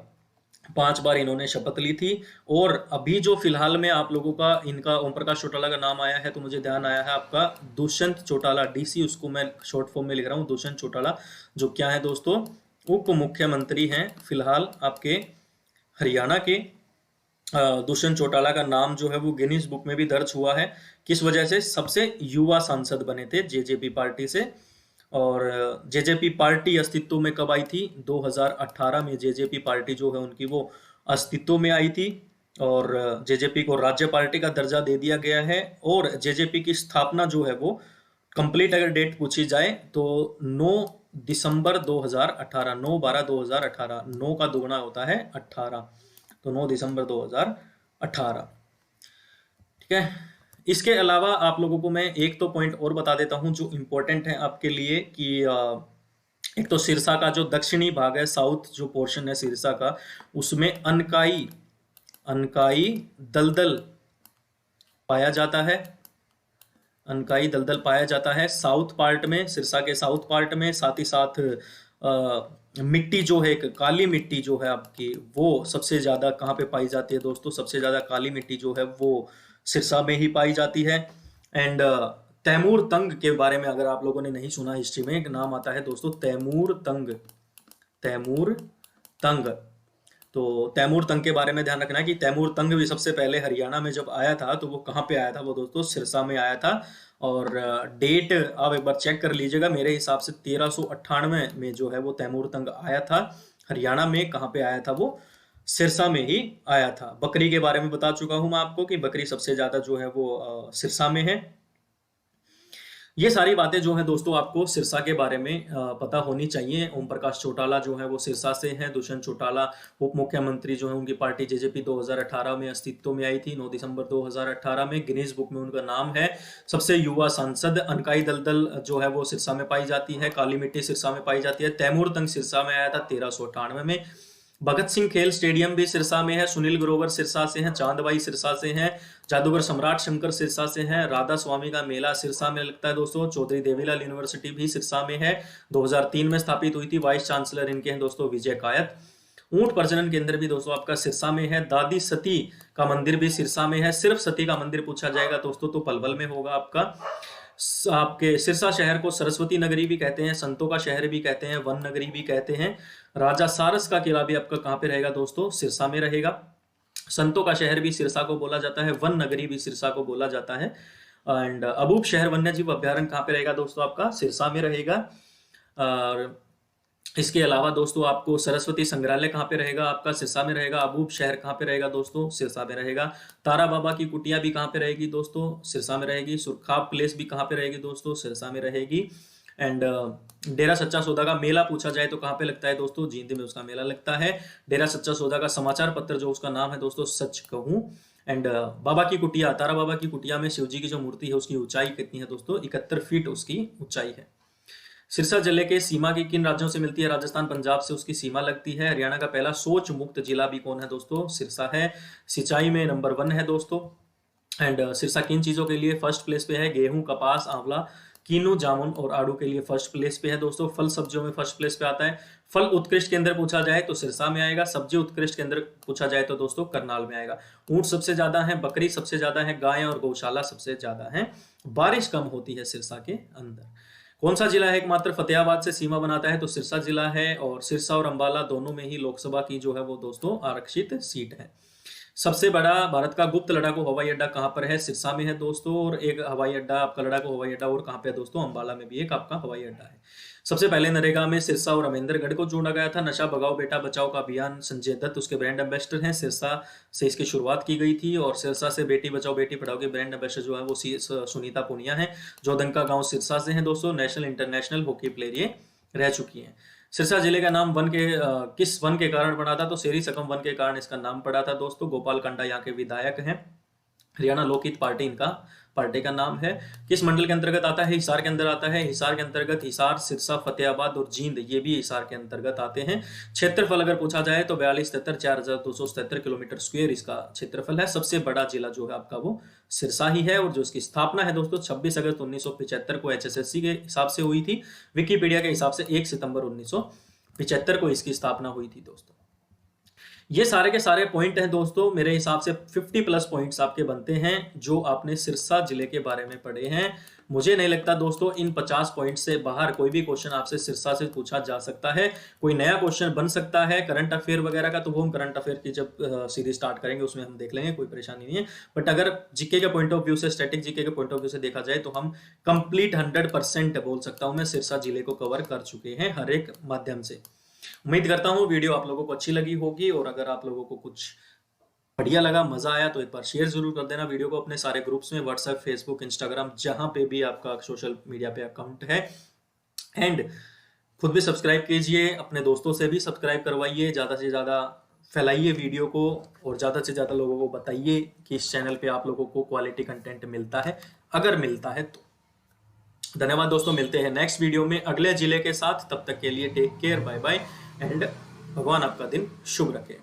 5 बार इन्होंने शपथ ली थी। और अभी जो फिलहाल में आप लोगों का इनका ओम प्रकाश चौटाला का नाम आया है, तो मुझे ध्यान आया है आपका दुष्यंत चौटाला, डीसी, उसको मैं शॉर्ट फॉर्म में लिख रहा हूँ, दुष्यंत चौटाला, जो क्या है दोस्तों, उप मुख्यमंत्री हैं फिलहाल आपके हरियाणा के। दुष्यंत चौटाला का नाम जो है वो गिनीज बुक में भी दर्ज हुआ है। किस वजह से? सबसे युवा सांसद बने थे जेजेपी पार्टी से। और जेजेपी पार्टी अस्तित्व में कब आई थी? 2018 में जेजेपी पार्टी जो है उनकी वो अस्तित्व में आई थी। और जेजेपी को राज्य पार्टी का दर्जा दे दिया गया है। और जेजेपी की स्थापना जो है वो कंप्लीट अगर डेट पूछी जाए तो 9 दिसंबर 2018, 9/12/2018, 9 का दुगना होता है 18, तो 9 दिसंबर 2018। ठीक है। इसके अलावा आप लोगों को मैं एक तो पॉइंट और बता देता हूं जो इम्पोर्टेंट है आपके लिए कि एक तो सिरसा का जो दक्षिणी भाग है, साउथ जो पोर्शन है सिरसा का, उसमें अनकाई अनकाई दलदल पाया जाता है। अनकाई दलदल पाया जाता है साउथ पार्ट में, सिरसा के साउथ पार्ट में। साथ ही साथ मिट्टी जो है, एक काली मिट्टी जो है आपकी, वो सबसे ज्यादा कहाँ पे पाई जाती है दोस्तों? सबसे ज्यादा काली मिट्टी जो है वो सिरसा में ही पाई जाती है। एंड तैमूर तंग के बारे में अगर आप लोगों ने नहीं सुना, हिस्ट्री में एक नाम आता है दोस्तों, तैमूर तंग। तैमूर तंग, तो तैमूर तंग के बारे में ध्यान रखना कि तैमूर तंग भी सबसे पहले हरियाणा में जब आया था तो वो कहाँ पे आया था? वो दोस्तों सिरसा में आया था। और डेट आप एक बार चेक कर लीजिएगा, मेरे हिसाब से 1398 में जो है वो तैमूर तंग आया था हरियाणा में। कहाँ पे आया था वो? सिरसा में ही आया था। बकरी के बारे में बता चुका हूं मैं आपको कि बकरी सबसे ज्यादा जो है वो सिरसा में है। ये सारी बातें जो है दोस्तों आपको सिरसा के बारे में पता होनी चाहिए। ओम प्रकाश चौटाला जो है वो सिरसा से हैं। दुष्यंत चौटाला उप मुख्यमंत्री जो है, उनकी पार्टी जेजेपी 2018 में अस्तित्व में आई थी, 9 दिसंबर 2018 में। गिनीज बुक में उनका नाम है। सबसे युवा सांसद। अनकाई दलदल जो है वो सिरसा में पाई जाती है। काली मिट्टी सिरसा में पाई जाती है। तैमूर तंग सिरसा में आया था 1398 में। भगत सिंह खेल स्टेडियम भी सिरसा में है। सुनील ग्रोवर सिरसा से हैं। चांदबाई सिरसा से हैं। जादूगर सम्राट शंकर सिरसा से हैं। राधा स्वामी का मेला सिरसा में लगता है दोस्तों। चौधरी देवीलाल यूनिवर्सिटी भी सिरसा में है, 2003 में स्थापित हुई थी। वाइस चांसलर इनके हैं दोस्तों विजय कायत। ऊंट प्रजनन केंद्र भी दोस्तों आपका सिरसा में है। दादी सती का मंदिर भी सिरसा में है। सिर्फ सती का मंदिर पूछा जाएगा दोस्तों तो पलवल में होगा आपका। आपके सिरसा शहर को सरस्वती नगरी भी कहते हैं, संतों का शहर भी कहते हैं, वन नगरी भी कहते हैं। राजा सारस का किला भी आपका कहाँ पे रहेगा दोस्तों? सिरसा में रहेगा। संतों का शहर भी सिरसा को बोला जाता है, वन नगरी भी सिरसा को बोला जाता है। एंड अबूब शहर वन्य जीव अभ्यारण्य कहाँ पे रहेगा दोस्तों? आपका सिरसा में रहेगा। और इसके अलावा दोस्तों आपको सरस्वती संग्रहालय कहाँ पे रहेगा? आपका सिरसा में रहेगा। अबूब शहर कहाँ पे रहेगा दोस्तों? सिरसा में रहेगा। तारा बाबा की कुटिया भी कहाँ पे रहेगी दोस्तों? सिरसा में रहेगी। सुरखाब प्लेस भी कहाँ पे रहेगी दोस्तों? सिरसा में रहेगी। एंड डेरा सच्चा सौदा का मेला पूछा जाए तो कहाँ पे लगता है दोस्तों? जींद में उसका मेला लगता है। डेरा सच्चा सौदा का समाचार पत्र जो उसका नाम है दोस्तों, सच कहूँ। एंड बाबा की कुटिया, तारा बाबा की कुटिया में शिव जी की जो मूर्ति है उसकी ऊंचाई कितनी है दोस्तों? 71 फीट उसकी ऊंचाई है। सिरसा जिले के सीमा की किन राज्यों से मिलती है? राजस्थान पंजाब से उसकी सीमा लगती है। हरियाणा का पहला शौच मुक्त जिला भी कौन है दोस्तों? सिरसा है। सिंचाई में नंबर 1 है दोस्तों। एंड सिरसा किन चीजों के लिए फर्स्ट प्लेस पे है? गेहूं, कपास, आंवला, कीनू, जामुन और आड़ू के लिए फर्स्ट प्लेस पे है दोस्तों। फल सब्जियों में फर्स्ट प्लेस पे आता है। फल उत्कृष्ट केंद्र पूछा जाए तो सिरसा में आएगा। सब्जी उत्कृष्ट केंद्र पूछा जाए तो दोस्तों करनाल में आएगा। ऊंट सबसे ज्यादा है, बकरी सबसे ज्यादा है, गाय और गौशाला सबसे ज्यादा है। बारिश कम होती है सिरसा के अंदर। कौन सा जिला है एकमात्र फतेहाबाद से सीमा बनाता है? तो सिरसा जिला है। और सिरसा और अंबाला दोनों में ही लोकसभा की जो है वो दोस्तों आरक्षित सीट है। सबसे बड़ा भारत का गुप्त लड़ाकू हवाई अड्डा कहाँ पर है? सिरसा में है दोस्तों। और एक हवाई अड्डा आपका लड़ाकू हवाई अड्डा और कहाँ पे है दोस्तों? अंबाला में भी एक आपका हवाई अड्डा है। सबसे पहले नरेगा में सिरसा और अमेंद्रगढ़ को जोड़ा गया था। नशा भगाओ बेटा बचाओ का अभियान, संजय दत्त उसके ब्रांड एम्बेसडर हैं। सिरसा से इसकी शुरुआत की गई थी। और सिरसा से बेटी बचाओ बेटी पढ़ाओ के ब्रांड एम्बेसडर जो है वो सुनीता पुनिया है। जोधंका गांव सिरसा से है दोस्तों। नेशनल इंटरनेशनल हॉकी प्लेयर ये रह चुकी हैं। सिरसा जिले का नाम किस वन के कारण पड़ा था? तो सेरी सकम वन के कारण इसका नाम पड़ा था दोस्तों। गोपाल कांडा यहाँ के विधायक हैं। हरियाणा लोकहित पार्टी इनका पार्टी का नाम है। किस मंडल के अंतर्गत आता है? हिसार के अंदर आता है। हिसार के अंतर्गत हिसार, सिरसा, फतेहाबाद और जींद ये भी हिसार के अंतर्गत आते हैं। क्षेत्रफल अगर पूछा जाए तो 42,73,4277 किलोमीटर स्क्वायर इसका क्षेत्रफल है। सबसे बड़ा जिला जो है आपका वो सिरसा ही है। और जो इसकी स्थापना है दोस्तों 26 अगस्त 1975 को HSSC के हिसाब से हुई थी। विकिपीडिया के हिसाब से 1 सितंबर 1975 75 को इसकी स्थापना हुई थी दोस्तों। ये सारे के सारे पॉइंट हैं दोस्तों, मेरे हिसाब से 50 प्लस पॉइंट्स आपके बनते हैं जो आपने सिरसा जिले के बारे में पढ़े हैं। मुझे नहीं लगता दोस्तों इन 50 पॉइंट से बाहर कोई भी क्वेश्चन आपसे सिरसा से पूछा जा सकता है। कोई नया क्वेश्चन बन सकता है करंट अफेयर वगैरह का, तो वो हम करंट अफेयर की जब सीरीज स्टार्ट करेंगे उसमें हम देख लेंगे, कोई परेशानी नहीं है। बट अगर जीके के पॉइंट ऑफ व्यू से, स्टैटिक जीके के पॉइंट ऑफ व्यू से देखा जाए तो हम कंप्लीट 100% बोल सकता हूं मैं सिरसा जिले को कवर कर चुके हैं हर एक माध्यम से। उम्मीद करता हूँ वीडियो आप लोगों को अच्छी लगी होगी, और अगर आप लोगों को कुछ बढ़िया लगा, मजा आया, तो एक बार शेयर जरूर कर देना वीडियो को अपने सारे ग्रुप्स में, व्हाट्सएप, फेसबुक, इंस्टाग्राम, जहां पे भी आपका सोशल मीडिया पे अकाउंट है। एंड खुद भी सब्सक्राइब कीजिए, अपने दोस्तों से भी सब्सक्राइब करवाइए, ज़्यादा से ज़्यादा फैलाइए वीडियो को, और ज़्यादा से ज़्यादा लोगों को बताइए कि इस चैनल पे आप लोगों को क्वालिटी कंटेंट मिलता है, अगर मिलता है तो। धन्यवाद दोस्तों, मिलते हैं नेक्स्ट वीडियो में अगले जिले के साथ। तब तक के लिए take care, bye bye, and भगवान आपका दिन शुभ रखे।